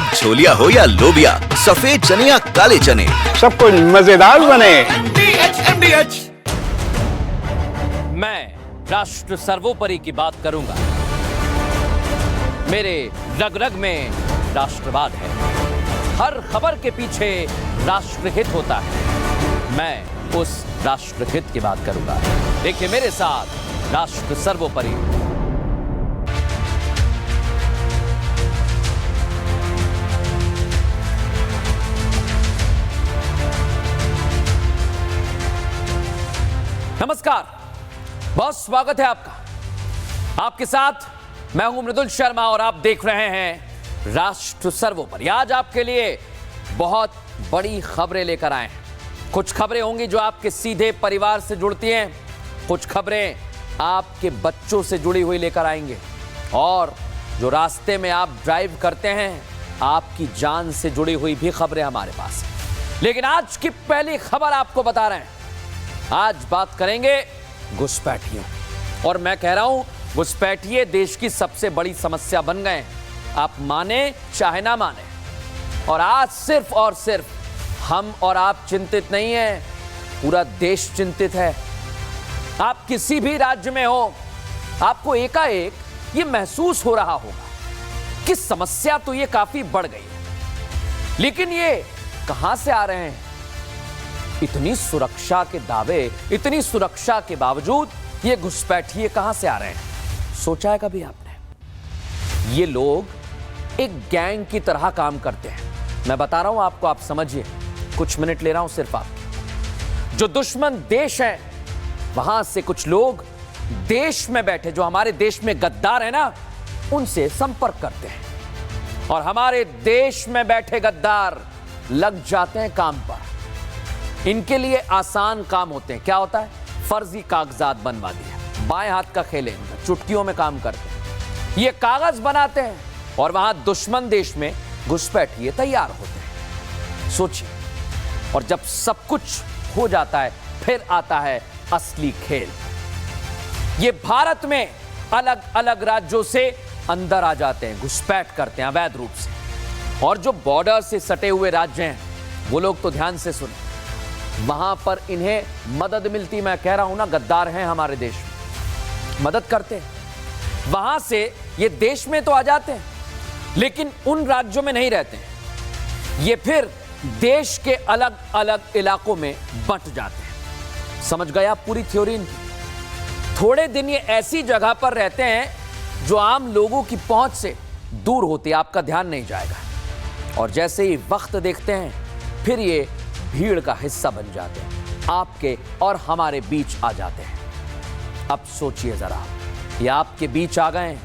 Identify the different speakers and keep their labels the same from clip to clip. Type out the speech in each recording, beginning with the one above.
Speaker 1: अब छोलिया हो या लोबिया, सफेद चने या काले चने,
Speaker 2: सब कुछ मजेदार बने।
Speaker 3: मैं राष्ट्र सर्वोपरि की बात करूंगा। मेरे रग रग में राष्ट्रवाद है। हर खबर के पीछे राष्ट्रहित होता है। मैं उस राष्ट्रहित की बात करूंगा। देखिए मेरे साथ राष्ट्र सर्वोपरि। नमस्कार, बहुत स्वागत है आपका। आपके साथ मैं हूं मृदुल शर्मा और आप देख रहे हैं राष्ट्र सर्वोपरि। आज आपके लिए बहुत बड़ी खबरें लेकर आए हैं। कुछ खबरें होंगी जो आपके सीधे परिवार से जुड़ती हैं, कुछ खबरें आपके बच्चों से जुड़ी हुई लेकर आएंगे, और जो रास्ते में आप ड्राइव करते हैं आपकी जान से जुड़ी हुई भी खबरें हमारे पास हैं। लेकिन आज की पहली खबर आपको बता रहे हैं। आज बात करेंगे घुसपैठियों, और मैं कह रहा हूं घुसपैठिए देश की सबसे बड़ी समस्या बन गए हैं, आप माने चाहे ना माने। और आज सिर्फ और सिर्फ हम और आप चिंतित नहीं हैं, पूरा देश चिंतित है। आप किसी भी राज्य में हो, आपको एकाएक ये महसूस हो रहा होगा कि समस्या तो ये काफी बढ़ गई है, लेकिन ये कहां से आ रहे हैं? इतनी सुरक्षा के दावे, इतनी सुरक्षा के बावजूद ये घुसपैठिए कहां से आ रहे हैं? सोचा है कभी आपने? ये लोग एक गैंग की तरह काम करते हैं। मैं बता रहा हूं आपको, आप समझिए। कुछ मिनट ले रहा हूं सिर्फ आप। जो दुश्मन देश है, वहां से कुछ लोग देश में बैठे, जो हमारे देश में गद्दार है ना, उनसे संपर्क करते हैं, और हमारे देश में बैठे गद्दार लग जाते हैं काम पर। इनके लिए आसान काम होते हैं। क्या होता है? फर्जी कागजात बनवा दिया। बाएं हाथ का खेल है इनका, चुटकियों में काम करते हैं। ये कागज बनाते हैं और वहां दुश्मन देश में घुसपैठिए तैयार होते हैं। सोचिए, और जब सब कुछ हो जाता है फिर आता है असली खेल। ये भारत में अलग अलग राज्यों से अंदर आ जाते हैं, घुसपैठ करते हैं अवैध रूप से। और जो बॉर्डर से सटे हुए राज्य हैं, वो लोग तो ध्यान से सुने, वहां पर इन्हें मदद मिलती। मैं कह रहा हूं ना, गद्दार हैं हमारे देश में, मदद करते हैं। वहां से ये देश में तो आ जाते हैं, लेकिन उन राज्यों में नहीं रहते हैं। ये फिर देश के अलग अलग इलाकों में बंट जाते हैं। समझ गए आप पूरी थ्योरी इनकी? थोड़े दिन ये ऐसी जगह पर रहते हैं जो आम लोगों की पहुंच से दूर होती है, आपका ध्यान नहीं जाएगा। और जैसे ही वक्त देखते हैं, फिर ये भीड़ का हिस्सा बन जाते हैं, आपके और हमारे बीच आ जाते हैं। अब सोचिए जरा, ये आपके बीच आ गए हैं,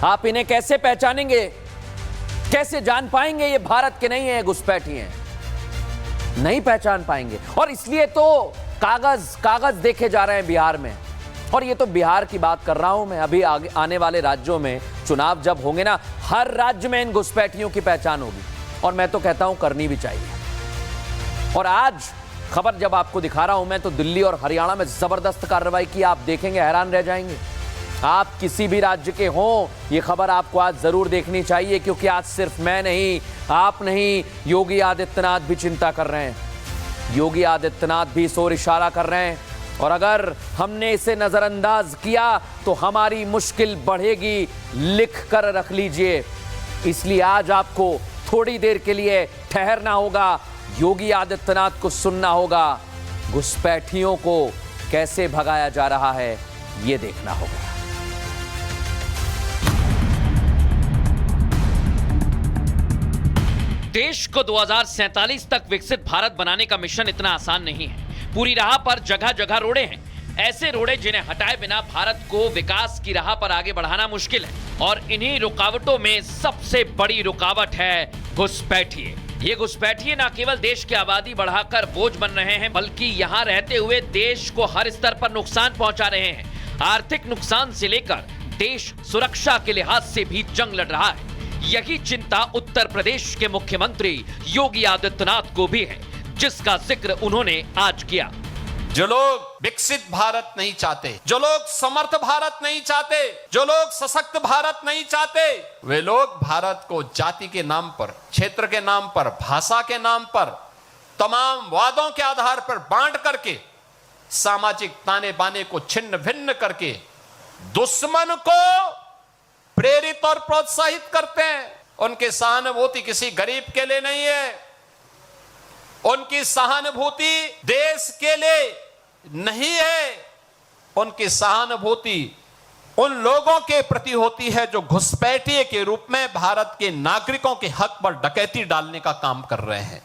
Speaker 3: आप इन्हें कैसे पहचानेंगे? कैसे जान पाएंगे ये भारत के नहीं है, घुसपैठिए हैं? नहीं पहचान पाएंगे। और इसलिए तो कागज देखे जा रहे हैं बिहार में। और ये तो बिहार की बात कर रहा हूं मैं। अभी आगे आने वाले राज्यों में चुनाव जब होंगे ना, हर राज्य में इन घुसपैठियों की पहचान होगी, और मैं तो कहता हूं करनी भी चाहिए। और आज खबर जब आपको दिखा रहा हूं मैं, तो दिल्ली और हरियाणा में जबरदस्त कार्रवाई की। आप देखेंगे, हैरान रह जाएंगे। आप किसी भी राज्य के हों, ये खबर आपको आज जरूर देखनी चाहिए, क्योंकि आज सिर्फ मैं नहीं, आप नहीं, योगी आदित्यनाथ भी चिंता कर रहे हैं। योगी आदित्यनाथ भी इस ओर इशारा कर रहे हैं, और अगर हमने इसे नजरअंदाज किया तो हमारी मुश्किल बढ़ेगी। लिख कर रख लीजिए। इसलिए आज आपको थोड़ी देर के लिए ठहरना होगा, योगी आदित्यनाथ को सुनना होगा। घुसपैठियों को कैसे भगाया जा रहा है, यह देखना होगा। देश को 2047 तक विकसित भारत बनाने का मिशन इतना आसान नहीं है। पूरी राह पर जगह जगह रोड़े हैं, ऐसे रोड़े जिन्हें हटाए बिना भारत को विकास की राह पर आगे बढ़ाना मुश्किल है। और इन्हीं रुकावटों में सबसे बड़ी रुकावट है घुसपैठिए। ये घुसपैठिए न केवल देश की आबादी बढ़ाकर बोझ बन रहे हैं, बल्कि यहाँ रहते हुए देश को हर स्तर पर नुकसान पहुंचा रहे हैं। आर्थिक नुकसान से लेकर देश सुरक्षा के लिहाज से भी जंग लड़ रहा है। यही चिंता उत्तर प्रदेश के मुख्यमंत्री योगी आदित्यनाथ को भी है, जिसका जिक्र उन्होंने आज किया।
Speaker 4: जो लोग विकसित भारत नहीं चाहते, जो लोग समर्थ भारत नहीं चाहते, जो लोग सशक्त भारत नहीं चाहते, वे लोग भारत को जाति के नाम पर, क्षेत्र के नाम पर, भाषा के नाम पर, तमाम वादों के आधार पर बांट करके, सामाजिक ताने बाने को छिन्न भिन्न करके दुश्मन को प्रेरित और प्रोत्साहित करते हैं। उनकी सहानुभूति किसी गरीब के लिए नहीं है, उनकी सहानुभूति देश के लिए नहीं है, उनकी सहानुभूति उन लोगों के प्रति होती है जो घुसपैठिए के रूप में भारत के नागरिकों के हक पर डकैती डालने का काम कर रहे हैं।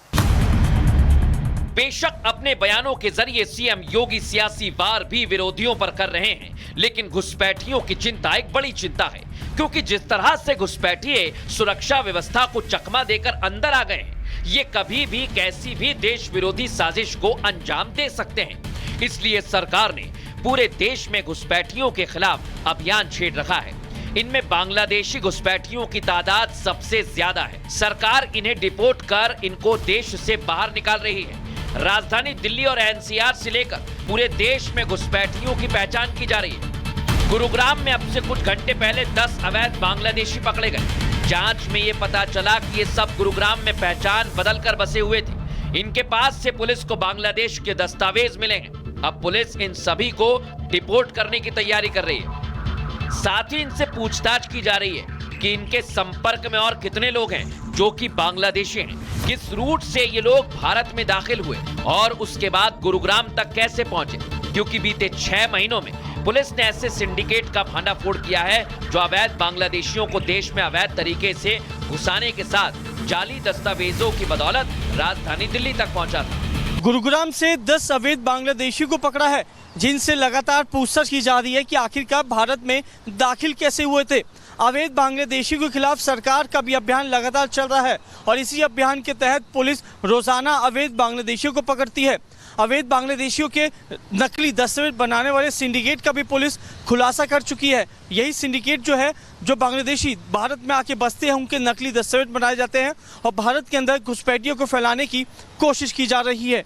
Speaker 3: बेशक अपने बयानों के जरिए सीएम योगी सियासी वार भी विरोधियों पर कर रहे हैं, लेकिन घुसपैठियों की चिंता एक बड़ी चिंता है, क्योंकि जिस तरह से घुसपैठिए सुरक्षा व्यवस्था को चकमा देकर अंदर आ गए हैं, ये कभी भी कैसी भी देश विरोधी साजिश को अंजाम दे सकते हैं। इसलिए सरकार ने पूरे देश में घुसपैठियों के खिलाफ अभियान छेड़ रखा है। इनमें बांग्लादेशी घुसपैठियों की तादाद सबसे ज्यादा है। सरकार इन्हें डिपोर्ट कर इनको देश से बाहर निकाल रही है। राजधानी दिल्ली और एनसीआर से लेकर पूरे देश में घुसपैठियों की पहचान की जा रही है। गुरुग्राम में अब से कुछ घंटे पहले 10 अवैध बांग्लादेशी पकड़े गए। जांच में ये पता चला कि ये सब गुरुग्राम में पहचान बदलकर बसे हुए थे। इनके पास से पुलिस को बांग्लादेश के दस्तावेज मिले हैं। अब पुलिस इन सभी को डिपोर्ट करने की तैयारी कर रही है। साथ ही इनसे पूछताछ की जा रही है कि इनके संपर्क में और कितने लोग हैं जो कि बांग्लादेशी हैं, किस रूट से ये लोग भारत में दाखिल हुए और उसके बाद गुरुग्राम तक कैसे पहुंचे, क्योंकि बीते 6 महीनों में पुलिस ने ऐसे सिंडिकेट का भांडाफोड़ किया है जो अवैध बांग्लादेशियों को देश में अवैध तरीके से घुसाने के साथ जाली दस्तावेजों की बदौलत राजधानी दिल्ली तक पहुंचा था।
Speaker 5: गुरुग्राम से 10 अवैध बांग्लादेशी को पकड़ा है, जिनसे लगातार पूछताछ की जा रही है कि आखिरकार भारत में दाखिल कैसे हुए थे। अवैध बांग्लादेशी के खिलाफ सरकार का भी अभियान लगातार चल रहा है और इसी अभियान के तहत पुलिस रोजाना अवैध बांग्लादेशियों को पकड़ती है। अवैध बांग्लादेशियों के नकली दस्तावेज बनाने वाले सिंडिकेट का भी पुलिस खुलासा कर चुकी है। यही सिंडिकेट जो है, जो बांग्लादेशी भारत में आके बसते हैं, उनके नकली दस्तावेज बनाए जाते हैं और भारत के अंदर घुसपैठियों को फैलाने की कोशिश की जा रही है।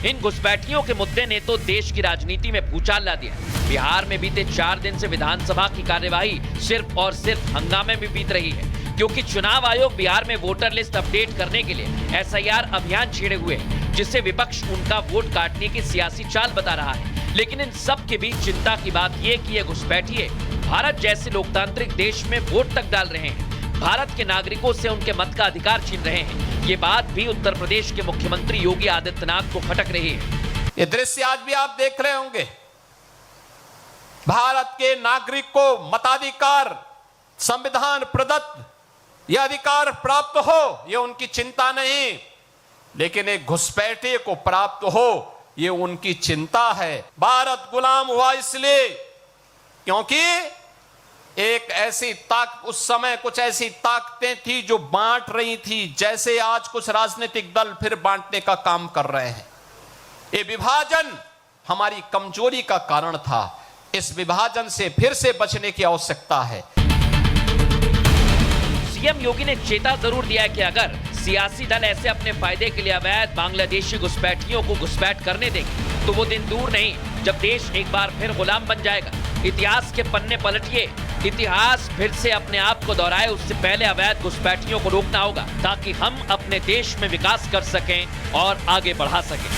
Speaker 3: इन घुसपैठियों के मुद्दे ने तो देश की राजनीति में भूचाल ला दिया। बिहार में बीते 4 दिन से विधानसभा की कार्यवाही सिर्फ और सिर्फ हंगामे में बीत रही है, क्योंकि चुनाव आयोग बिहार में वोटर लिस्ट अपडेट करने के लिए एसआईआर अभियान छेड़े हुए है, जिससे विपक्ष उनका वोट काटने की सियासी चाल बता रहा है। लेकिन इन सब के बीच चिंता की बात यह कि ये घुसपैठिए भारत जैसे लोकतांत्रिक देश में वोट तक डाल रहे हैं, भारत के नागरिकों से उनके मत का अधिकार छीन रहे हैं। ये बात भी उत्तर प्रदेश के मुख्यमंत्री योगी आदित्यनाथ को खटक रही है।
Speaker 4: ये दृश्य आज भी आप देख रहे होंगे। भारत के नागरिक को मताधिकार, संविधान प्रदत्त यह अधिकार प्राप्त हो, यह उनकी चिंता नहीं, लेकिन एक घुसपैठिए को प्राप्त हो, यह उनकी चिंता है। भारत गुलाम हुआ इसलिए क्योंकि एक ऐसी उस समय कुछ ऐसी ताकतें थी जो बांट रही थी, जैसे आज कुछ राजनीतिक दल फिर बांटने का काम कर रहे हैं। ये विभाजन हमारी कमजोरी का कारण था। इस विभाजन से फिर से बचने की आवश्यकता है।
Speaker 3: सीएम योगी ने चेता जरूर दिया है कि अगर सियासी दल ऐसे अपने फायदे के लिए अवैध बांग्लादेशी घुसपैठियों को घुसपैठ करने देंगे तो वो दिन दूर नहीं जब देश एक बार फिर गुलाम बन जाएगा। इतिहास के पन्ने पलटिए, इतिहास फिर से अपने आप को दोहराए, उससे पहले अवैध घुसपैठियों को रोकना होगा ताकि हम अपने देश में विकास कर सकें और आगे बढ़ा सकें।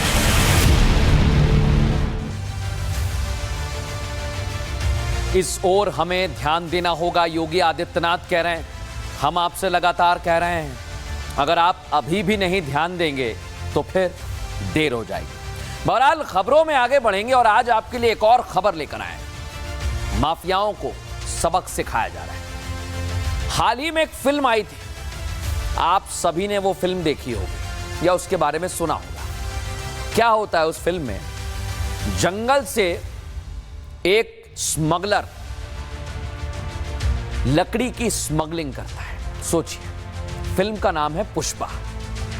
Speaker 3: इस ओर हमें ध्यान देना होगा, योगी आदित्यनाथ कह रहे हैं। हम आपसे लगातार कह रहे हैं, अगर आप अभी भी नहीं ध्यान देंगे तो फिर देर हो जाएगी। बहरहाल खबरों में आगे बढ़ेंगे और आज आपके लिए एक और खबर लेकर आए। माफियाओं को सबक सिखाया जा रहा है। हाल ही में एक फिल्म आई थी, आप सभी ने वो फिल्म देखी होगी या उसके बारे में सुना होगा। क्या होता है उस फिल्म में, जंगल से एक स्मगलर लकड़ी की स्मगलिंग करता है। सोचिए, फिल्म का नाम है पुष्पा।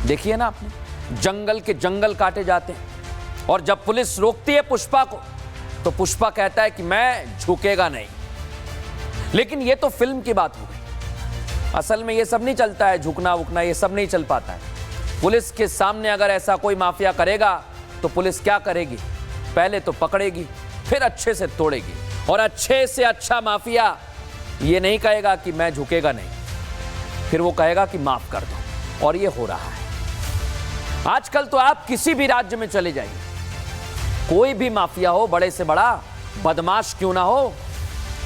Speaker 3: देखिए ना आपने, जंगल के जंगल काटे जाते हैं और जब पुलिस रोकती है पुष्पा को तो पुष्पा कहता है कि मैं झुकेगा नहीं। लेकिन ये तो फिल्म की बात हो गई, असल में ये सब नहीं चलता है, झुकना वुकना ये सब नहीं चल पाता है। पुलिस के सामने अगर ऐसा कोई माफिया करेगा तो पुलिस क्या करेगी? पहले तो पकड़ेगी, फिर अच्छे से तोड़ेगी। और अच्छे से अच्छा माफिया ये नहीं कहेगा कि मैं झुकेगा नहीं, फिर वो कहेगा कि माफ कर दो। और ये हो रहा है आजकल। तो आप किसी भी राज्य में चले जाइए, कोई भी माफिया हो, बड़े से बड़ा बदमाश क्यों ना हो,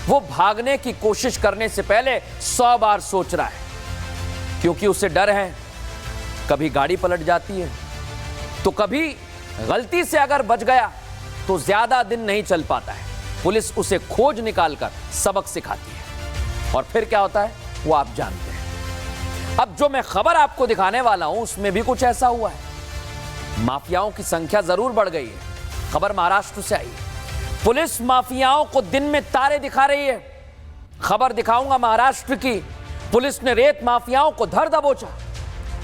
Speaker 3: वो भागने की कोशिश करने से पहले 100 बार सोच रहा है, क्योंकि उसे डर है कभी गाड़ी पलट जाती है, तो कभी गलती से अगर बच गया तो ज्यादा दिन नहीं चल पाता है। पुलिस उसे खोज निकालकर सबक सिखाती है। और फिर क्या होता है वो आप जानते हैं। अब जो मैं खबर आपको दिखाने वाला हूं उसमें भी कुछ ऐसा हुआ है। माफियाओं की संख्या जरूर बढ़ गई है। खबर महाराष्ट्र से आई है। पुलिस माफियाओं को दिन में तारे दिखा रही है। खबर दिखाऊंगा महाराष्ट्र की। पुलिस ने रेत माफियाओं को धर दबोचा,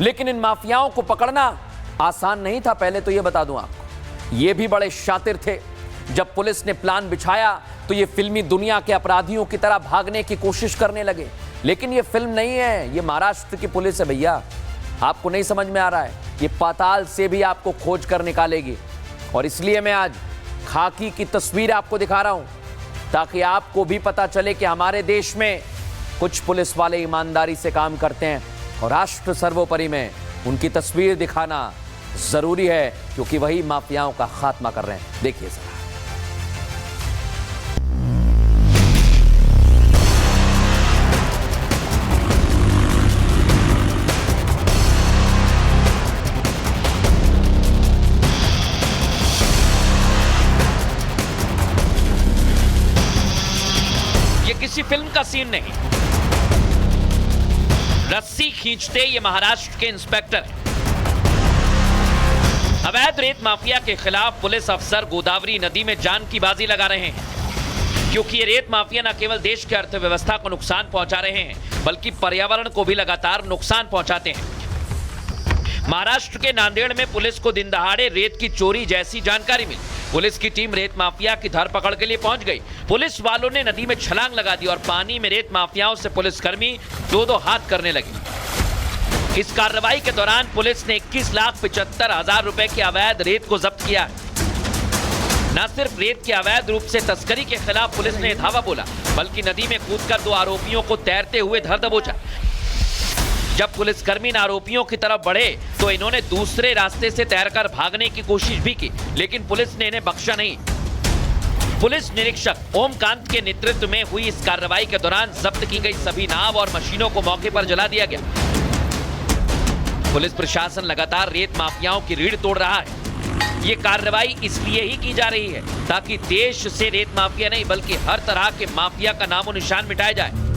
Speaker 3: लेकिन इन माफियाओं को पकड़ना आसान नहीं था। पहले तो यह बता दूं आपको, ये भी बड़े शातिर थे। जब पुलिस ने प्लान बिछाया तो ये फिल्मी दुनिया के अपराधियों की तरह भागने की कोशिश करने लगे। लेकिन ये फिल्म नहीं है, ये महाराष्ट्र की पुलिस है भैया। आपको नहीं समझ में आ रहा है? ये पाताल से भी आपको खोज कर निकालेगी। और इसलिए मैं आज खाकी की तस्वीर आपको दिखा रहा हूं, ताकि आपको भी पता चले कि हमारे देश में कुछ पुलिस वाले ईमानदारी से काम करते हैं। और राष्ट्र सर्वोपरि में उनकी तस्वीर दिखाना जरूरी है, क्योंकि वही माफियाओं का खात्मा कर रहे हैं। देखिए जरा।
Speaker 6: ये किसी फिल्म का सीन नहीं। रस्सी खींचते ये महाराष्ट्र के इंस्पेक्टर हैं। अवैध रेत माफिया के खिलाफ पुलिस अफसर गोदावरी नदी में जान की बाजी लगा रहे हैं, क्योंकि ये रेत माफिया न केवल देश की अर्थव्यवस्था को नुकसान पहुंचा रहे हैं, बल्कि पर्यावरण को भी लगातार नुकसान पहुंचाते हैं। महाराष्ट्र के नांदेड़ में पुलिस को दिन दहाड़े रेत की चोरी जैसी जानकारी मिली। पुलिस की टीम रेत माफिया की धरपकड़ के लिए पहुंच गई। पुलिस वालों ने नदी में छलांग लगा दी और पानी में रेत माफियाओं से पुलिसकर्मी दो हाथ करने लगे। इस कार्रवाई के दौरान पुलिस ने 21,75,000 रुपए की अवैध रेत को जब्त किया। न सिर्फ रेत के अवैध रूप से तस्करी के खिलाफ पुलिस ने धावा बोला, बल्कि नदी में कूदकर 2 आरोपियों को तैरते हुए धर दबोचा। जब पुलिसकर्मी इन आरोपियों की तरफ बढ़े तो इन्होंने दूसरे रास्ते से तैरकर भागने की कोशिश भी की, लेकिन पुलिस ने इन्हें बख्शा नहीं। पुलिस निरीक्षक ओमकांत के नेतृत्व में हुई इस कार्रवाई के दौरान जब्त की गई सभी नाव और मशीनों को मौके पर जला दिया गया। पुलिस प्रशासन लगातार रेत माफियाओं की रीढ़ तोड़ रहा है। ये कार्रवाई इसलिए ही की जा रही है ताकि देश से रेत माफिया नहीं बल्कि हर तरह के माफिया का नामो निशान मिटाया जाए।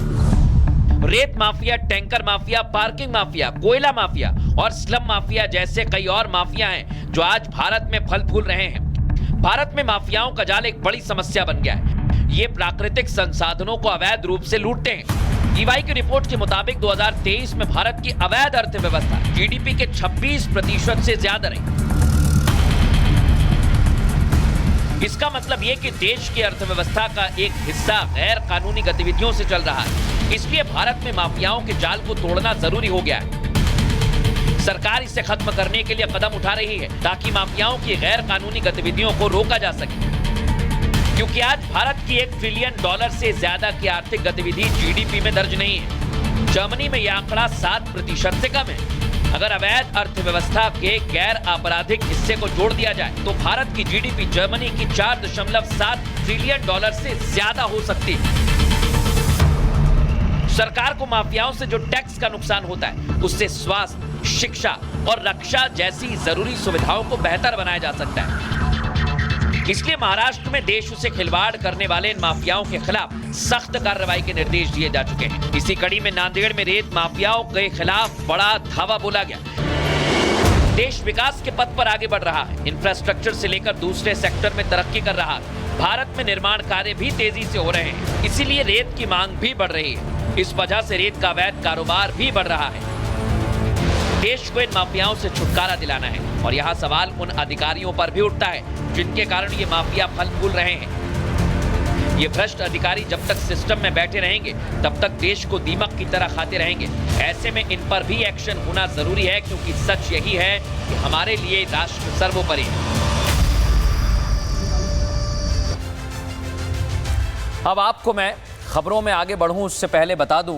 Speaker 6: रेत mafia, tanker mafia, parking mafia, कोयला माफिया और स्लम माफिया जैसे कई और माफिया हैं जो आज भारत में फल फूल रहे हैं। भारत में माफियाओं का जाल एक बड़ी समस्या बन गया है। ये प्राकृतिक संसाधनों को अवैध रूप से लूटते हैं। ईवाई की रिपोर्ट के मुताबिक 2023 में भारत की अवैध अर्थव्यवस्था जीडीपी के 26% से ज्यादा रही। इसका मतलब यह कि देश की अर्थव्यवस्था का एक हिस्सा गैर कानूनी गतिविधियों से चल रहा है। इसलिए भारत में माफियाओं के जाल को तोड़ना जरूरी हो गया है। सरकार इसे खत्म करने के लिए कदम उठा रही है ताकि माफियाओं की गैर कानूनी गतिविधियों को रोका जा सके, क्योंकि आज भारत की $1 ट्रिलियन से ज्यादा की आर्थिक गतिविधि जीडीपी में दर्ज नहीं है। जर्मनी में यह आंकड़ा 7% से कम है। अगर अवैध अर्थव्यवस्था के गैर आपराधिक हिस्से को जोड़ दिया जाए तो भारत की जीडीपी जर्मनी की $4.7 ट्रिलियन से ज्यादा हो सकती है। सरकार को माफियाओं से जो टैक्स का नुकसान होता है उससे स्वास्थ्य, शिक्षा और रक्षा जैसी जरूरी सुविधाओं को बेहतर बनाया जा सकता है। इसलिए महाराष्ट्र में देश से खिलवाड़ करने वाले इन माफियाओं के खिलाफ सख्त कार्रवाई के निर्देश दिए जा चुके हैं। इसी कड़ी में नांदेड़ में रेत माफियाओं के खिलाफ बड़ा धावा बोला गया। देश विकास के पथ पर आगे बढ़ रहा है। इंफ्रास्ट्रक्चर से लेकर दूसरे सेक्टर में तरक्की कर रहा है। भारत में निर्माण कार्य भी तेजी से हो रहे हैं, इसीलिए रेत की मांग भी बढ़ रही है। इस वजह से रेत का अवैध कारोबार भी बढ़ रहा है। देश को इन माफियाओं से छुटकारा दिलाना है और यहाँ सवाल उन अधिकारियों पर भी उठता है जिनके कारण ये माफिया फल फूल रहे हैं। ये भ्रष्ट अधिकारी जब तक सिस्टम में बैठे रहेंगे तब तक देश को दीमक की तरह खाते रहेंगे। ऐसे में इन पर भी एक्शन होना जरूरी है, क्योंकि सच यही है कि हमारे लिए राष्ट्र सर्वोपरि है।
Speaker 3: अब आपको मैं खबरों में आगे बढ़ूं उससे पहले बता दूं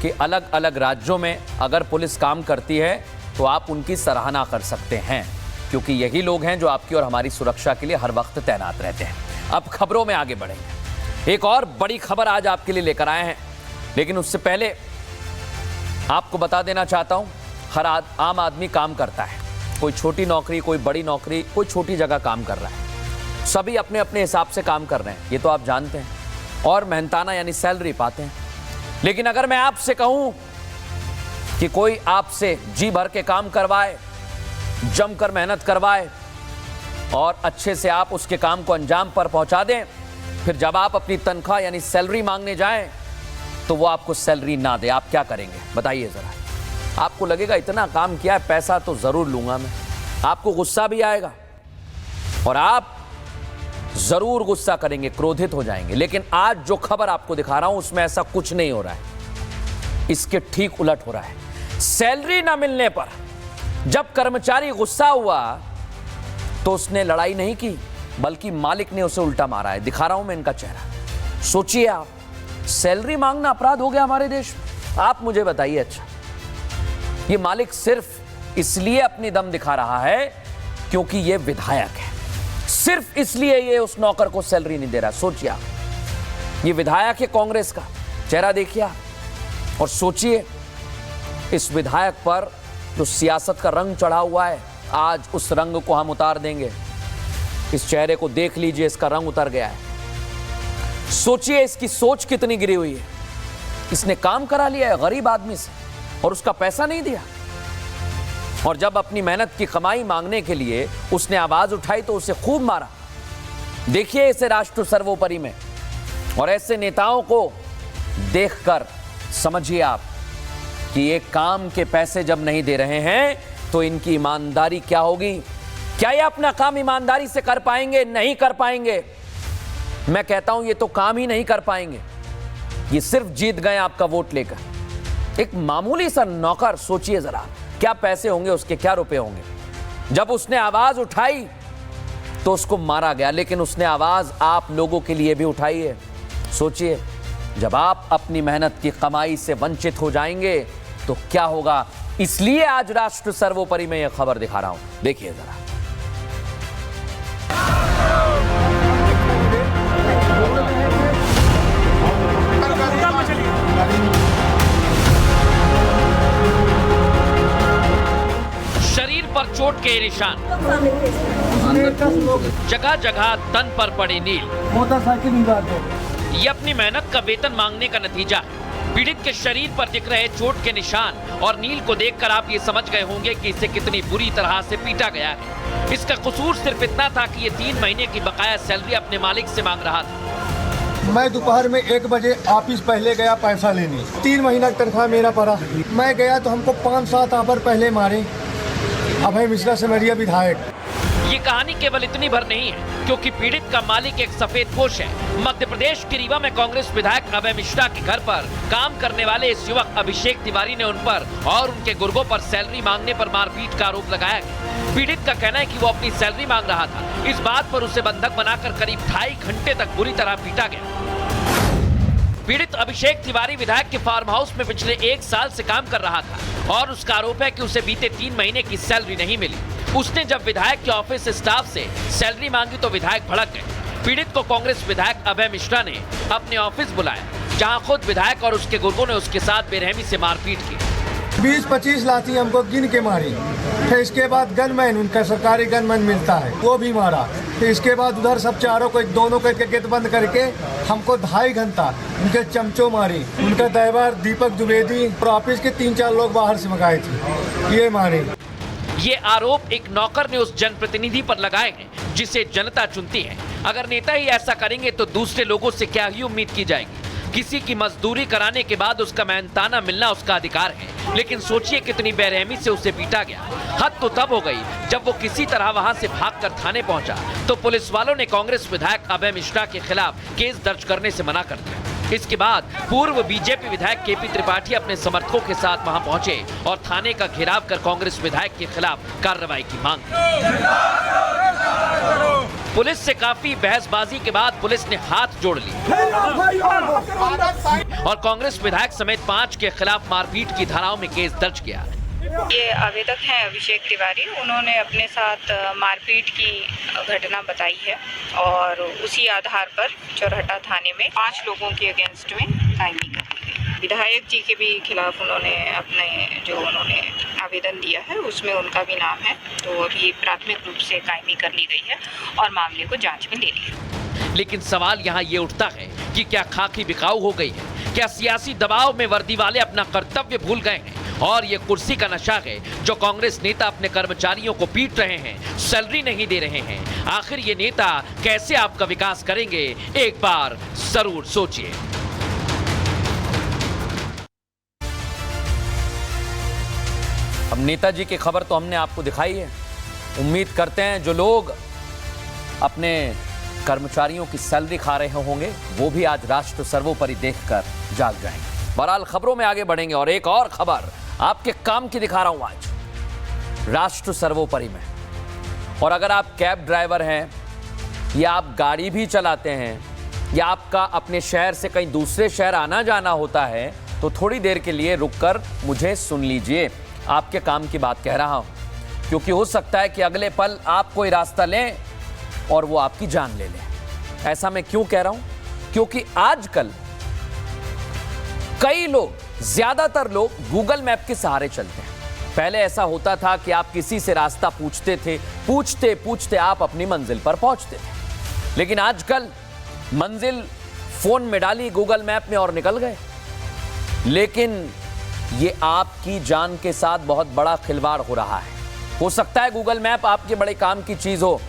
Speaker 3: कि अलग अलग राज्यों में अगर पुलिस काम करती है तो आप उनकी सराहना कर सकते हैं, क्योंकि यही लोग हैं जो आपकी और हमारी सुरक्षा के लिए हर वक्त तैनात रहते हैं। अब खबरों में आगे बढ़ेंगे। एक और बड़ी खबर आज आपके लिए लेकर आए हैं, लेकिन उससे पहले आपको बता देना चाहता हूं, हर आम आदमी काम करता है। कोई छोटी नौकरी, कोई बड़ी नौकरी, कोई छोटी जगह काम कर रहा है। सभी अपने अपने हिसाब से काम कर रहे हैं, ये तो आप जानते हैं, और मेहनताना यानी सैलरी पाते हैं। लेकिन अगर मैं आपसे कहूं कि कोई आपसे जी भर के काम करवाए, जमकर मेहनत करवाए और अच्छे से आप उसके काम को अंजाम पर पहुंचा दें, फिर जब आप अपनी तनख्वाह यानी सैलरी मांगने जाएं तो वो आपको सैलरी ना दे, आप क्या करेंगे बताइए जरा। आपको लगेगा इतना काम किया है, पैसा तो जरूर लूंगा मैं। आपको गुस्सा भी आएगा और आप जरूर गुस्सा करेंगे, क्रोधित हो जाएंगे। लेकिन आज जो खबर आपको दिखा रहा हूं उसमें ऐसा कुछ नहीं हो रहा है, इसके ठीक उलट हो रहा है। सैलरी ना मिलने पर जब कर्मचारी गुस्सा हुआ तो उसने लड़ाई नहीं की, बल्कि मालिक ने उसे उल्टा मारा है। दिखा रहा हूं मैं इनका चेहरा। सोचिए आप, सैलरी मांगना अपराध हो गया हमारे देश में। आप मुझे बताइए, अच्छा ये मालिक सिर्फ इसलिए अपनी दम दिखा रहा है क्योंकि ये विधायक है, सिर्फ इसलिए ये उस नौकर को सैलरी नहीं दे रहा। सोचिए आप, ये विधायक है कांग्रेस का, चेहरा देखिए आप और सोचिए इस विधायक पर जो सियासत का रंग चढ़ा हुआ है, आज उस रंग को हम उतार देंगे। इस चेहरे को देख लीजिए, इसका रंग उतर गया है। सोचिए इसकी सोच कितनी गिरी हुई है। इसने काम करा लिया है गरीब आदमी से और उसका पैसा नहीं दिया, और जब अपनी मेहनत की कमाई मांगने के लिए उसने आवाज उठाई तो उसे खूब मारा। देखिए इसे राष्ट्र सर्वोपरि में, और ऐसे नेताओं को देखकर समझिए आप कि ये काम के पैसे जब नहीं दे रहे हैं तो इनकी ईमानदारी क्या होगी। क्या ये अपना काम ईमानदारी से कर पाएंगे? नहीं कर पाएंगे। मैं कहता हूं ये तो काम ही नहीं कर पाएंगे, ये सिर्फ जीत गए आपका वोट लेकर। एक मामूली सा नौकर, सोचिए जरा क्या पैसे होंगे उसके, क्या रुपए होंगे। जब उसने आवाज उठाई तो उसको मारा गया, लेकिन उसने आवाज आप लोगों के लिए भी उठाई है। सोचिए जब आप अपनी मेहनत की कमाई से वंचित हो जाएंगे तो क्या होगा। इसलिए आज राष्ट्र सर्वोपरि में यह खबर दिखा रहा हूं, देखिए जरा।
Speaker 6: शरीर पर चोट के निशान, जगह जगह तन पर पड़े नील, ये अपनी मेहनत का वेतन मांगने का नतीजा है। पीड़ित के शरीर पर दिख रहे चोट के निशान और नील को देखकर आप ये समझ गए होंगे कि इसे कितनी बुरी तरह से पीटा गया है। इसका कसूर सिर्फ इतना था कि ये 3 महीने की बकाया सैलरी अपने मालिक से मांग रहा था।
Speaker 7: मैं दोपहर में 1 बजे ऑफिस पहले गया पैसा लेने, 3 महीना तनख्वाह मेरा पड़ा। मैं गया तो हमको 5-7 आवर पहले मारे। अभय मिश्रा सिमरिया विधायक।
Speaker 6: ये कहानी केवल इतनी भर नहीं है, क्योंकि पीड़ित का मालिक एक सफेदपोश है। मध्य प्रदेश के रीवा में कांग्रेस विधायक अभय मिश्रा के घर पर काम करने वाले इस युवक अभिषेक तिवारी ने उन पर और उनके गुर्गों पर सैलरी मांगने पर मारपीट का आरोप लगाया गया। पीड़ित का कहना है कि वो अपनी सैलरी मांग रहा था। इस बात पर उसे बंधक बनाकर करीब 2.5 घंटे तक बुरी तरह पीटा गया। पीड़ित अभिषेक तिवारी विधायक के फार्म हाउस में पिछले 1 साल से काम कर रहा था और उसका आरोप है कि उसे बीते 3 महीने की सैलरी नहीं मिली। उसने जब विधायक के ऑफिस स्टाफ से सैलरी मांगी तो विधायक भड़क गए। पीड़ित को कांग्रेस विधायक अभय मिश्रा ने अपने ऑफिस बुलाया, जहां खुद विधायक और उसके गुर्गों ने उसके साथ बेरहमी से मारपीट की।
Speaker 7: 20-25 लाठी हमको गिन के मारी। फिर इसके बाद गनमैन, उनका सरकारी गनमैन मिलता है, वो भी मारा। फिर इसके बाद उधर सब चारों को दोनों को गेट बंद करके हमको 2.5 घंटा उनके चमचों मारी। उनका ड्राइवर दीपक द्विवेदी और ऑफिस के 3-4 लोग बाहर से मंगाए थे, ये मारे।
Speaker 6: ये आरोप एक नौकर ने उस जनप्रतिनिधि पर लगाए हैं जिसे जनता चुनती है। अगर नेता ही ऐसा करेंगे तो दूसरे लोगों से क्या ही उम्मीद की जाएगी। किसी की मजदूरी कराने के बाद उसका मेहनताना मिलना उसका अधिकार है, लेकिन सोचिए कितनी बेरहमी से उसे पीटा गया। हद तो तब हो गई जब वो किसी तरह वहां से भागकर थाने पहुंचा तो पुलिस वालों ने कांग्रेस विधायक अभय मिश्रा के खिलाफ केस दर्ज करने से मना कर दिया। इसके बाद पूर्व बीजेपी विधायक केपी त्रिपाठी अपने समर्थकों के साथ वहां पहुंचे और थाने का घेराव कर कांग्रेस विधायक के खिलाफ कार्रवाई की मांग की। पुलिस से काफी बहसबाजी के बाद पुलिस ने हाथ जोड़ ली और कांग्रेस विधायक समेत 5 के खिलाफ मारपीट की धाराओं में केस दर्ज किया।
Speaker 8: ये आवेदक हैं अभिषेक तिवारी, उन्होंने अपने साथ मारपीट की घटना बताई है और उसी आधार पर चौराहा थाने में 5 लोगों के अगेंस्ट में कायमी कर दी गई। विधायक जी के भी खिलाफ उन्होंने उन्होंने आवेदन दिया है उसमें उनका भी नाम है, तो अभी प्राथमिक रूप से कायमी कर ली गई है और मामले को जांच में ले लिया।
Speaker 6: लेकिन सवाल यहाँ ये उठता है कि क्या खाकी बिकाऊ हो गई है? क्या सियासी दबाव में वर्दी वाले अपना कर्तव्य भूल गए हैं और ये कुर्सी का नशा है जो कांग्रेस नेता अपने कर्मचारियों को पीट रहे हैं, सैलरी नहीं दे रहे हैं? आखिर ये नेता कैसे आपका विकास करेंगे? एक बार जरूर सोचिए।
Speaker 3: अब नेताजी की खबर तो हमने आपको दिखाई है। उम्मीद करते हैं जो लोग अपने कर्मचारियों की सैलरी खा रहे होंगे वो भी आज राष्ट्र सर्वोपरि देखकर जाग जाएंगे। बहरहाल खबरों में आगे बढ़ेंगे और एक और खबर आपके काम की दिखा रहा हूं आज राष्ट्र सर्वोपरि में। और अगर आप कैब ड्राइवर हैं या आप गाड़ी भी चलाते हैं या आपका अपने शहर से कहीं दूसरे शहर आना जाना होता है तो थोड़ी देर के लिए रुककर मुझे सुन लीजिए। आपके काम की बात कह रहा हूं क्योंकि हो सकता है कि अगले पल आप कोई रास्ता लें और वो आपकी जान ले लें। ऐसा मैं क्यों कह रहा हूं? क्योंकि आजकल कई लोग, ज्यादातर लोग गूगल मैप के सहारे चलते हैं। पहले ऐसा होता था कि आप किसी से रास्ता पूछते थे, पूछते पूछते आप अपनी मंजिल पर पहुंचते थे। लेकिन आजकल मंजिल फोन में डाली गूगल मैप में और निकल गए। लेकिन ये आपकी जान के साथ बहुत बड़ा खिलवाड़ हो रहा है। हो सकता है गूगल मैप आपके बड़े काम की चीज हो,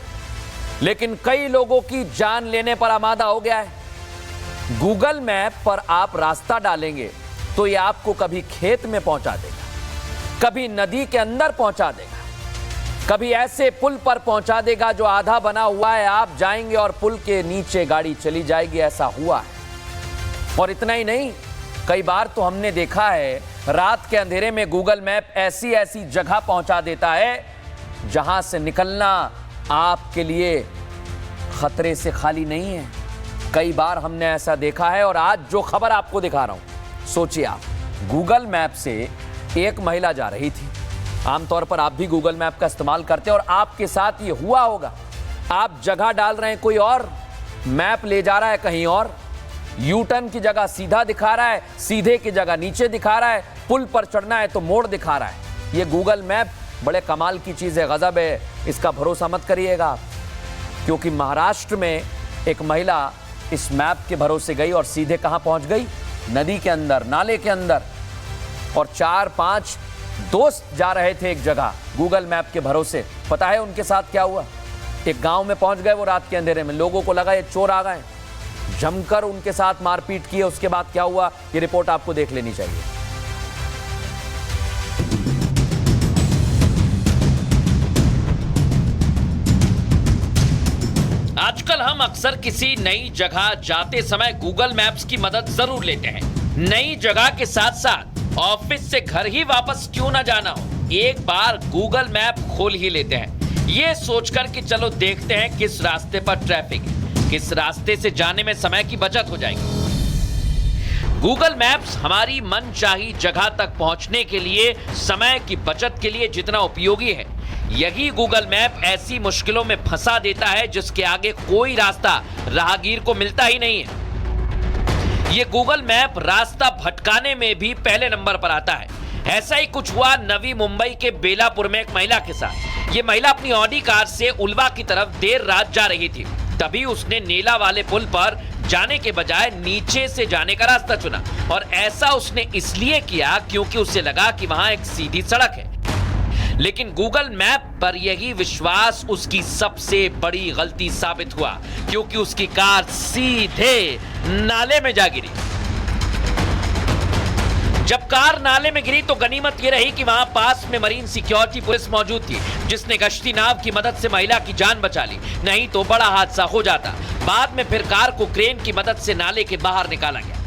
Speaker 3: लेकिन कई लोगों की जान लेने पर आमादा हो गया है। गूगल मैप पर आप रास्ता डालेंगे तो ये आपको कभी खेत में पहुंचा देगा, कभी नदी के अंदर पहुंचा देगा, कभी ऐसे पुल पर पहुंचा देगा जो आधा बना हुआ है, आप जाएंगे और पुल के नीचे गाड़ी चली जाएगी। ऐसा हुआ है। और इतना ही नहीं, कई बार तो हमने देखा है रात के अंधेरे में गूगल मैप ऐसी ऐसी जगह पहुंचा देता है जहां से निकलना आपके लिए खतरे से खाली नहीं है। कई बार हमने ऐसा देखा है। और आज जो खबर आपको दिखा रहा हूं, सोचिए आप, गूगल मैप से एक महिला जा रही थी। आमतौर पर आप भी गूगल मैप का इस्तेमाल करते हैं और आपके साथ ये हुआ होगा। आप जगह डाल रहे हैं कोई और, मैप ले जा रहा है कहीं और, यू टर्न की जगह सीधा दिखा रहा है, सीधे की जगह नीचे दिखा रहा है, पुल पर चढ़ना है तो मोड़ दिखा रहा है। ये गूगल मैप बड़े कमाल की चीज़ है, गजब है। इसका भरोसा मत करिएगा, क्योंकि महाराष्ट्र में एक महिला इस मैप के भरोसे गई और सीधे कहां पहुंच गई? नदी के अंदर, नाले के अंदर। और 4-5 दोस्त जा रहे थे एक जगह गूगल मैप के भरोसे। पता है उनके साथ क्या हुआ? एक गांव में पहुंच गए वो रात के अंधेरे में। लोगों को लगा ये चोर आ गए, जमकर उनके साथ मारपीट की। उसके बाद क्या हुआ ये रिपोर्ट आपको देख लेनी चाहिए।
Speaker 6: आजकल हम अक्सर किसी नई जगह जाते समय गूगल मैप्स की मदद जरूर लेते हैं। नई जगह के साथ साथ ऑफिस से घर ही वापस क्यों ना जाना हो, एक बार गूगल मैप खोल ही लेते हैं, ये सोचकर कि चलो देखते हैं किस रास्ते पर ट्रैफिक है, किस रास्ते से जाने में समय की बचत हो जाएगी। गूगल मैप्स हमारी मनचाही जगह तक पहुंचने के लिए, समय की बचत के लिए जितना उपयोगी है, यही गूगल मैप ऐसी मुश्किलों में फंसा देता है जिसके आगे कोई रास्ता राहगीर को मिलता ही नहीं है। ये गूगल मैप रास्ता भटकाने में भी पहले नंबर पर आता है। ऐसा ही कुछ हुआ नवी मुंबई के बेलापुर में एक महिला के साथ। ये महिला अपनी ऑडी कार से उल्वा की तरफ देर रात जा रही थी। तभी उसने नेला वाले पुल पर जाने के बजाय नीचे से जाने का रास्ता चुना। और ऐसा उसने इसलिए किया क्योंकि उसे लगा कि वहां एक सीधी सड़क है। लेकिन गूगल मैप पर यही विश्वास उसकी सबसे बड़ी गलती साबित हुआ, क्योंकि उसकी कार सीधे नाले में जा गिरी। जब कार नाले में गिरी तो गनीमत यह रही कि वहां पास में मरीन सिक्योरिटी पुलिस मौजूद थी, जिसने गश्ती नाव की मदद से महिला की जान बचा ली, नहीं तो बड़ा हादसा हो जाता। बाद में फिर कार को क्रेन की मदद से नाले के बाहर निकाला गया।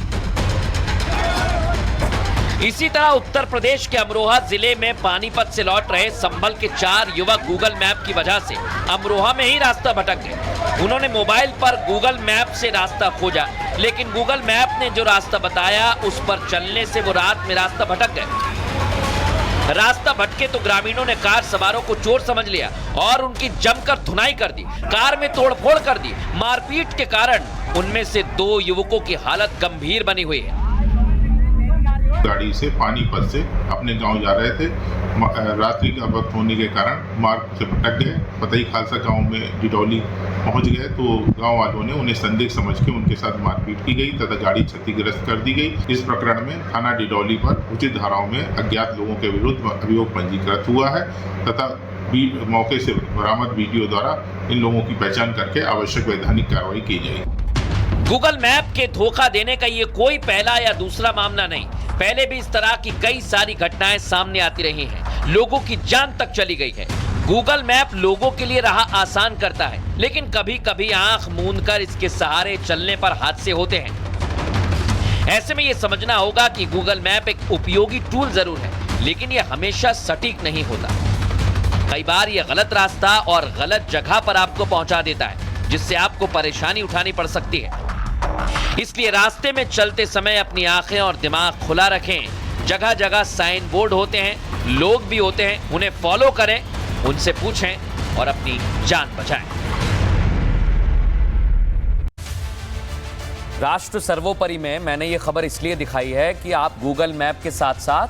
Speaker 6: इसी तरह उत्तर प्रदेश के अमरोहा जिले में पानीपत से लौट रहे संभल के 4 युवक गूगल मैप की वजह से अमरोहा में ही रास्ता भटक गए। उन्होंने मोबाइल पर गूगल मैप से रास्ता खोजा, लेकिन गूगल मैप ने जो रास्ता बताया उस पर चलने से वो रात में रास्ता भटक गए। रास्ता भटके तो ग्रामीणों ने कार सवारों को चोर समझ लिया और उनकी जमकर धुनाई कर दी, कार में तोड़फोड़ कर दी। मारपीट के कारण उनमें से 2 युवकों की हालत गंभीर बनी हुई है।
Speaker 9: गाड़ी से पानीपत से अपने गांव जा रहे थे। रात्रि का वक्त होने के कारण मार्ग से भटक गए। पतई खालसा गांव में डिडौली पहुंच गए तो गांव वालों ने उन्हें संदिग्ध समझ के उनके साथ मारपीट की गई तथा गाड़ी क्षतिग्रस्त कर दी गई। इस प्रकरण में थाना डिडौली पर उचित धाराओं में अज्ञात लोगों के विरुद्ध अभियोग पंजीकृत हुआ है तथा मौके से बरामद वीडियो द्वारा इन लोगों की पहचान करके आवश्यक वैधानिक कार्रवाई की जाएगी।
Speaker 6: गूगल मैप के धोखा देने का ये कोई पहला या दूसरा मामला नहीं। पहले भी इस तरह की कई सारी घटनाएं सामने आती रही हैं। लोगों की जान तक चली गई है। गूगल मैप लोगों के लिए राह आसान करता है, लेकिन कभी कभी आंख मूंद कर इसके सहारे चलने पर हादसे होते हैं। ऐसे में ये समझना होगा कि गूगल मैप एक उपयोगी टूल जरूर है, लेकिन ये हमेशा सटीक नहीं होता। कई बार ये गलत रास्ता और गलत जगह पर आपको पहुंचा देता है, जिससे आपको परेशानी उठानी पड़ सकती है। इसलिए रास्ते में चलते समय अपनी आंखें और दिमाग खुला रखें। जगह जगह साइन बोर्ड होते हैं, लोग भी होते हैं, उन्हें फॉलो करें, उनसे पूछें और अपनी जान बचाएं।
Speaker 3: राष्ट्र सर्वोपरि में मैंने ये खबर इसलिए दिखाई है कि आप गूगल मैप के साथ साथ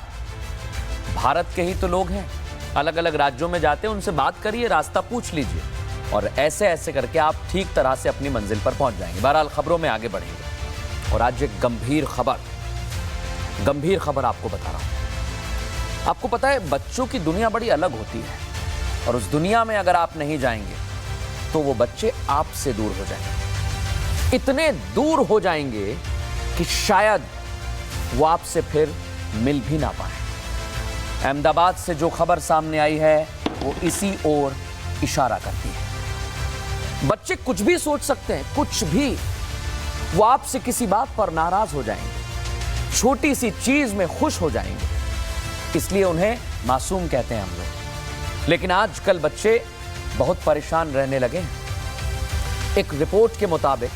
Speaker 3: भारत के ही तो लोग हैं। अलग अलग राज्यों में जाते हैं, उनसे बात करिए, रास्ता पूछ लीजिए और ऐसे ऐसे करके आप ठीक तरह से अपनी मंजिल पर पहुंच जाएंगे। बहरहाल खबरों में आगे बढ़ेंगे और आज एक गंभीर खबर आपको बता रहा हूं। आपको पता है बच्चों की दुनिया बड़ी अलग होती है और उस दुनिया में अगर आप नहीं जाएंगे तो वो बच्चे आपसे दूर हो जाएंगे। इतने दूर हो जाएंगे कि शायद वो आपसे फिर मिल भी ना पाए। अहमदाबाद से जो खबर सामने आई है वो इसी ओर इशारा करती है। बच्चे कुछ भी सोच सकते हैं, कुछ भी। वो आपसे किसी बात पर नाराज हो जाएंगे, छोटी सी चीज में खुश हो जाएंगे, इसलिए उन्हें मासूम कहते हैं हम लोग। लेकिन आजकल बच्चे बहुत परेशान रहने लगे हैं। एक रिपोर्ट के मुताबिक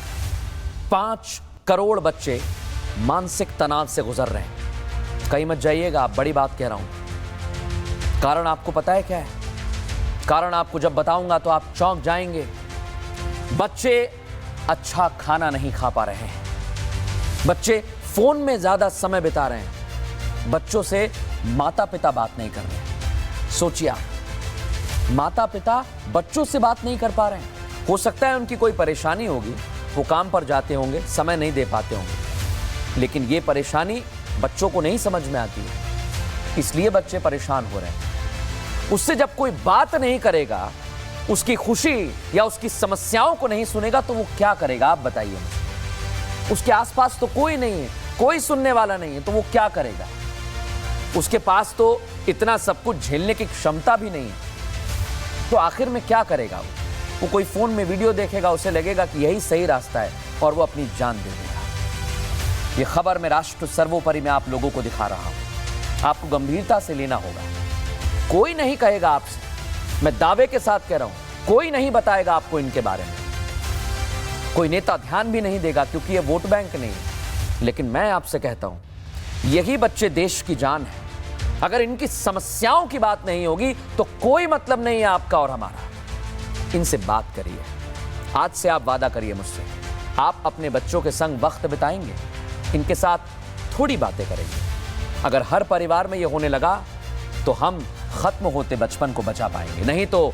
Speaker 3: 5 करोड़ बच्चे मानसिक तनाव से गुजर रहे हैं। कहीं मत जाइएगा, आप बड़ी बात कह रहा हूं। कारण आपको पता है क्या है? कारण आपको जब बताऊंगा तो आप चौंक जाएंगे। बच्चे अच्छा खाना नहीं खा पा रहे हैं। बच्चे फोन में ज्यादा समय बिता रहे हैं। बच्चों से माता पिता बात नहीं कर रहे। सोचिए आप, माता पिता बच्चों से बात नहीं कर पा रहे हैं। हो सकता है उनकी कोई परेशानी होगी, वो काम पर जाते होंगे, समय नहीं दे पाते होंगे, लेकिन ये परेशानी बच्चों को नहीं समझ में आती है, इसलिए बच्चे परेशान हो रहे हैं। उससे जब कोई बात नहीं करेगा, उसकी खुशी या उसकी समस्याओं को नहीं सुनेगा तो वो क्या करेगा आप बताइए मुझे। उसके आसपास तो कोई नहीं है, कोई सुनने वाला नहीं है, तो वो क्या करेगा? उसके पास तो इतना सब कुछ झेलने की क्षमता भी नहीं है, तो आखिर में क्या करेगा वो? कोई फोन में वीडियो देखेगा, उसे लगेगा कि यही सही रास्ता है और वो अपनी जान दे देगा। ये खबर मैं राष्ट्र सर्वोपरि में आप लोगों को दिखा रहा हूं। आपको गंभीरता से लेना होगा। कोई नहीं कहेगा आपसे, मैं दावे के साथ कह रहा हूं, कोई नहीं बताएगा आपको इनके बारे में। कोई नेता ध्यान भी नहीं देगा क्योंकि ये वोट बैंक नहीं है। लेकिन मैं आपसे कहता हूं, यही बच्चे देश की जान है। अगर इनकी समस्याओं की बात नहीं होगी तो कोई मतलब नहीं है आपका और हमारा। इनसे बात करिए। आज से आप वादा करिए मुझसे, आप अपने बच्चों के संग वक्त बिताएंगे, इनके साथ थोड़ी बातें करेंगे। अगर हर परिवार में ये होने लगा तो हम खत्म होते बचपन को बचा पाएंगे। नहीं तो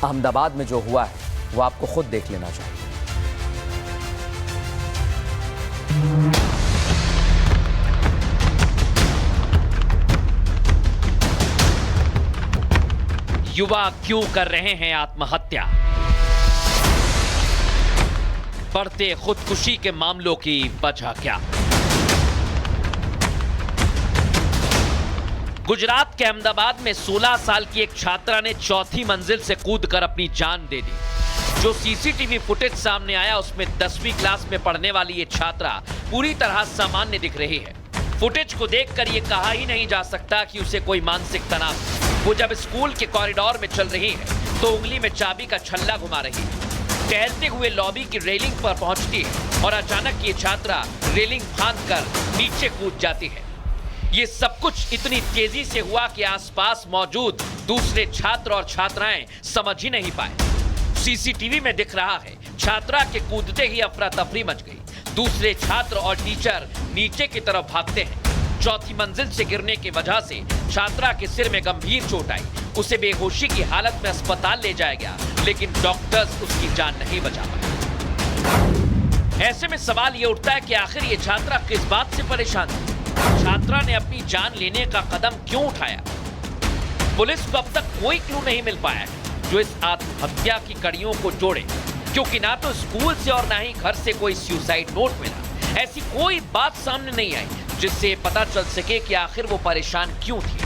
Speaker 3: अहमदाबाद में जो हुआ है वो आपको खुद देख लेना चाहिए।
Speaker 6: युवा क्यों कर रहे हैं आत्महत्या? बढ़ते खुदकुशी के मामलों की वजह क्या? गुजरात के अहमदाबाद में 16 साल की एक छात्रा ने 4थी मंजिल से कूदकर अपनी जान दे दी। जो सीसीटीवी फुटेज सामने आया उसमें 10वीं क्लास में पढ़ने वाली ये छात्रा पूरी तरह सामान्य दिख रही है। फुटेज को देखकर यह कहा ही नहीं जा सकता कि उसे कोई मानसिक तनाव है। वो जब स्कूल के कॉरिडोर में चल रही है तो उंगली में चाबी का छल्ला घुमा रही है। टहलते हुए लॉबी की रेलिंग पर पहुंचती है और अचानक ये छात्रा रेलिंग फांदकर नीचे कूद जाती है। ये सब कुछ इतनी तेजी से हुआ कि आसपास मौजूद दूसरे छात्र और छात्राएं समझ ही नहीं पाए। सीसीटीवी में दिख रहा है छात्रा के कूदते ही अफरा तफरी मच गई। दूसरे छात्र और टीचर नीचे की तरफ भागते हैं। चौथी मंजिल से गिरने की वजह से छात्रा के सिर में गंभीर चोट आई। उसे बेहोशी की हालत में अस्पताल ले जाया गया, लेकिन डॉक्टर्स उसकी जान नहीं बचा पाए। ऐसे में सवाल ये उठता है कि आखिर ये छात्रा किस बात से परेशान थी? छात्रा ने अपनी जान लेने का कदम क्यों उठाया? पुलिस को अब तक कोई क्लू नहीं मिल पाया जो इस आत्महत्या की कड़ियों को जोड़े, क्योंकि ना तो स्कूल से और ना ही घर से कोई सुसाइड नोट मिला। ऐसी कोई बात सामने नहीं आई जिससे पता चल सके कि आखिर वो परेशान क्यों थी।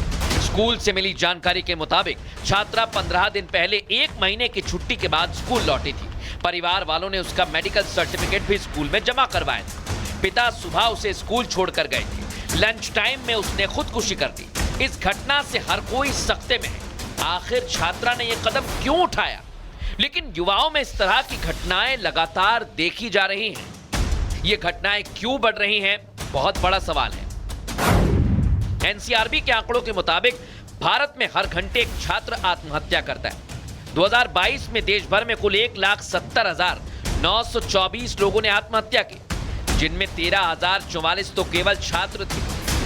Speaker 6: स्कूल से मिली जानकारी के मुताबिक छात्रा 15 दिन पहले 1 महीने की छुट्टी के बाद स्कूल लौटी थी। परिवार वालों ने उसका मेडिकल सर्टिफिकेट भी स्कूल में जमा करवाया था। पिता सुबह उसे स्कूल छोड़कर गए थे। लंच टाइम में उसने खुदकुशी कर दी। इस घटना से हर कोई सख्ते में है। आखिर छात्रा ने यह कदम क्यों उठाया? लेकिन युवाओं में इस तरह की घटनाएं लगातार देखी जा रही हैं। ये घटनाएं क्यों बढ़ रही हैं? बहुत बड़ा सवाल है। एनसीआरबी के आंकड़ों के मुताबिक भारत में हर घंटे एक छात्र आत्महत्या करता है। 2022 में देश भर में कुल 1,70,924 लोगों ने आत्महत्या की, जिनमें 13,044 तो केवल छात्र थे,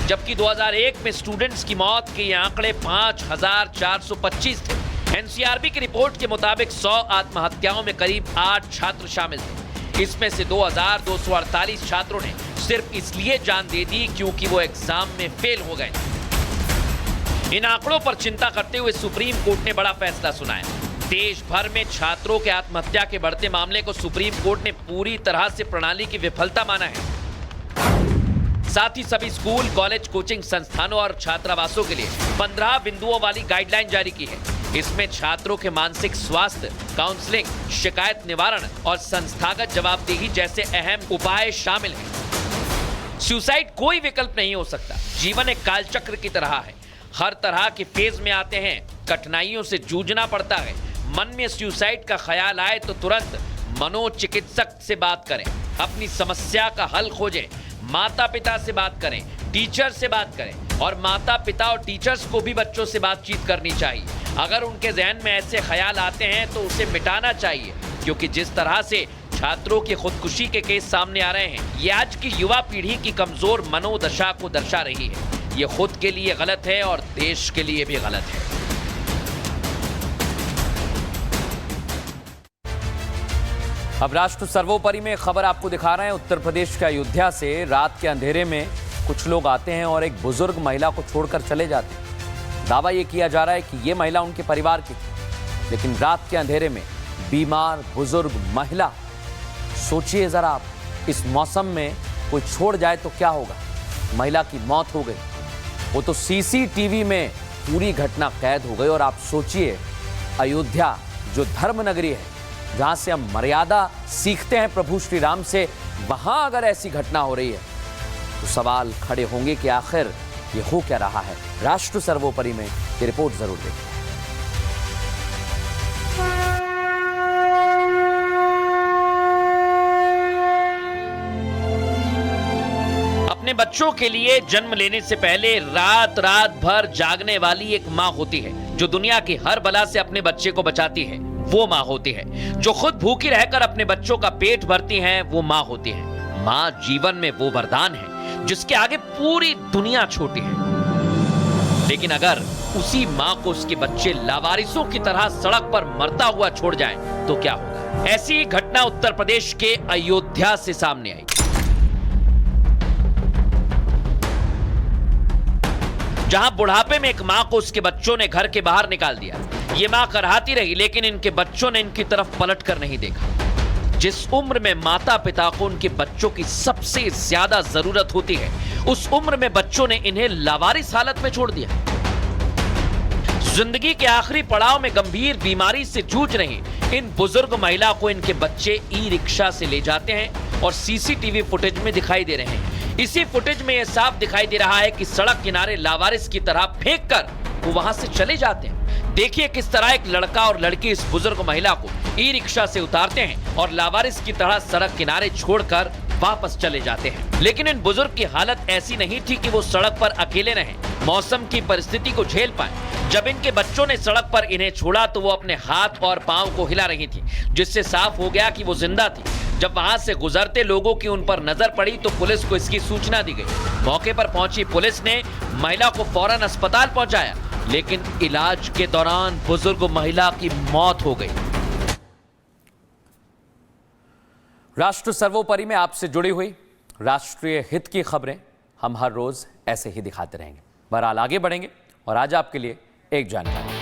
Speaker 6: जबकि 2001 में स्टूडेंट्स की मौत के आंकड़े 5,425 थे। एनसीआरबी की रिपोर्ट के मुताबिक 100 आत्महत्याओं में करीब 8 छात्र शामिल थे। इसमें से 2,248 छात्रों ने सिर्फ इसलिए जान दे दी क्योंकि वो एग्जाम में फेल हो गए थे। इन आंकड़ों पर चिंता करते हुए सुप्रीम कोर्ट ने बड़ा फैसला सुनाया। देश भर में छात्रों के आत्महत्या के बढ़ते मामले को सुप्रीम कोर्ट ने पूरी तरह से प्रणाली की विफलता माना है। साथ ही सभी स्कूल, कॉलेज, कोचिंग संस्थानों और छात्रावासों के लिए 15 बिंदुओं वाली गाइडलाइन जारी की है। इसमें छात्रों के मानसिक स्वास्थ्य, काउंसलिंग, शिकायत निवारण और संस्थागत जवाबदेही जैसे अहम उपाय शामिल हैं। सुसाइड कोई विकल्प नहीं हो सकता। जीवन एक कालचक्र की तरह है। हर तरह के फेज में आते हैं, कठिनाइयों से जूझना पड़ता है। मन में सुसाइड का ख्याल आए तो तुरंत मनोचिकित्सक से बात करें, अपनी समस्या का हल खोजें, माता पिता से बात करें, टीचर से बात करें, और माता पिता और टीचर्स को भी बच्चों से बातचीत करनी चाहिए। अगर उनके जहन में ऐसे ख्याल आते हैं तो उसे मिटाना चाहिए, क्योंकि जिस तरह से छात्रों की खुदकुशी के केस सामने आ रहे हैं, ये आज की युवा पीढ़ी की कमजोर मनोदशा को दर्शा रही है। ये खुद के लिए गलत है और देश के लिए भी गलत है।
Speaker 3: अब राष्ट्र सर्वोपरि में खबर आपको दिखा रहे हैं। उत्तर प्रदेश के अयोध्या से रात के अंधेरे में कुछ लोग आते हैं और एक बुजुर्ग महिला को छोड़कर चले जाते हैं। दावा यह किया जा रहा है कि यह महिला उनके परिवार की थी, लेकिन रात के अंधेरे में बीमार बुजुर्ग महिला, सोचिए जरा आप, इस मौसम में कोई छोड़ जाए तो क्या होगा। महिला की मौत हो गई, वो तो सीसीटीवी में पूरी घटना कैद हो गई। और आप सोचिए, अयोध्या जो धर्म नगरी है, जहां से हम मर्यादा सीखते हैं प्रभु श्री राम से, वहां अगर ऐसी घटना हो रही है तो सवाल खड़े होंगे कि आखिर ये हो क्या रहा है। राष्ट्र सर्वोपरि में ये रिपोर्ट जरूर देखें।
Speaker 6: अपने बच्चों के लिए जन्म लेने से पहले रात रात भर जागने वाली एक माँ होती है, जो दुनिया की हर बला से अपने बच्चे को बचाती है। वो माँ होती है जो खुद भूखी रहकर अपने बच्चों का पेट भरती है। वो माँ होती है। माँ जीवन में वो वरदान है जिसके आगे पूरी दुनिया छोटी है। लेकिन अगर उसी माँ को उसके बच्चे लावारिसों की तरह सड़क पर मरता हुआ छोड़ जाएं, तो क्या होगा? ऐसी घटना उत्तर प्रदेश के अयोध्या से सामने आई, जहां बुढ़ापे में एक मां को उसके बच्चों ने घर के बाहर निकाल दिया। ये मां करहाती रही, लेकिन इनके बच्चों ने इनकी तरफ पलट कर नहीं देखा। जिस उम्र में माता पिता को उनके बच्चों की सबसे ज्यादा जरूरत होती है, उस उम्र में बच्चों ने इन्हें लावारिस हालत में छोड़ दिया। जिंदगी के आखिरी पड़ाव में गंभीर बीमारी से जूझ रही इन बुजुर्ग महिला को इनके बच्चे ई रिक्शा से ले जाते हैं और सीसीटीवी फुटेज में दिखाई दे रहे हैं। इसी फुटेज में यह साफ दिखाई दे रहा है कि सड़क किनारे लावारिस की तरह फेंक कर वो वहां से चले जाते हैं। देखिए किस तरह एक लड़का और लड़की इस बुजुर्ग महिला को ई रिक्शा से उतारते हैं और लावारिस की तरह सड़क किनारे छोड़कर वापस चले जाते हैं। लेकिन इन बुजुर्ग की हालत ऐसी नहीं थी कि वो सड़क पर अकेले रहें, मौसम की परिस्थिति को झेल पाए। जब इनके बच्चों ने सड़क पर इन्हें छोड़ा तो वो अपने हाथ और पांव को हिला रही थी, जिससे साफ हो गया कि वो जिंदा थी। जब वहां से गुजरते लोगों की उन पर नजर पड़ी तो पुलिस को इसकी सूचना दी गई। मौके पर पहुंची पुलिस ने महिला को फौरन अस्पताल पहुंचाया, लेकिन इलाज के दौरान बुजुर्ग महिला की मौत हो गई।
Speaker 3: राष्ट्र सर्वोपरि में आपसे जुड़ी हुई राष्ट्रीय हित की खबरें हम हर रोज ऐसे ही दिखाते रहेंगे। बहरहाल आगे बढ़ेंगे और आज आपके लिए एक जानकारी।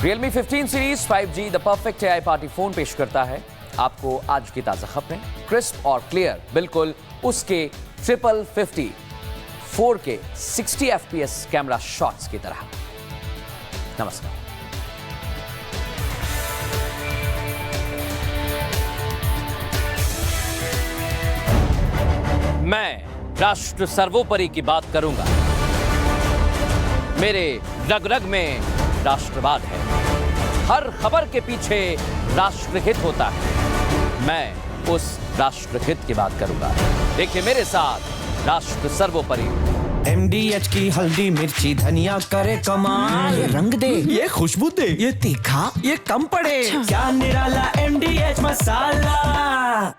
Speaker 3: Realme 15 series 5G the perfect AI party phone पेश करता है आपको आज की ताजा खबरें क्रिस्प और क्लियर, बिल्कुल उसके 50 4K 60 FPS कैमरा शॉट्स की तरह। नमस्कार। मैं राष्ट्र सर्वोपरि की बात करूंगा। मेरे रग रग में राष्ट्रवाद है। हर खबर के पीछे राष्ट्रहित होता है। मैं उस राष्ट्रहित की बात करूंगा। देखिए मेरे साथ राष्ट्र सर्वोपरि।
Speaker 10: MDH की हल्दी मिर्ची धनिया करे कमाल, ये रंग दे, ये खुशबू दे, ये तीखा, ये कम पड़े, क्या निराला MDH मसाला।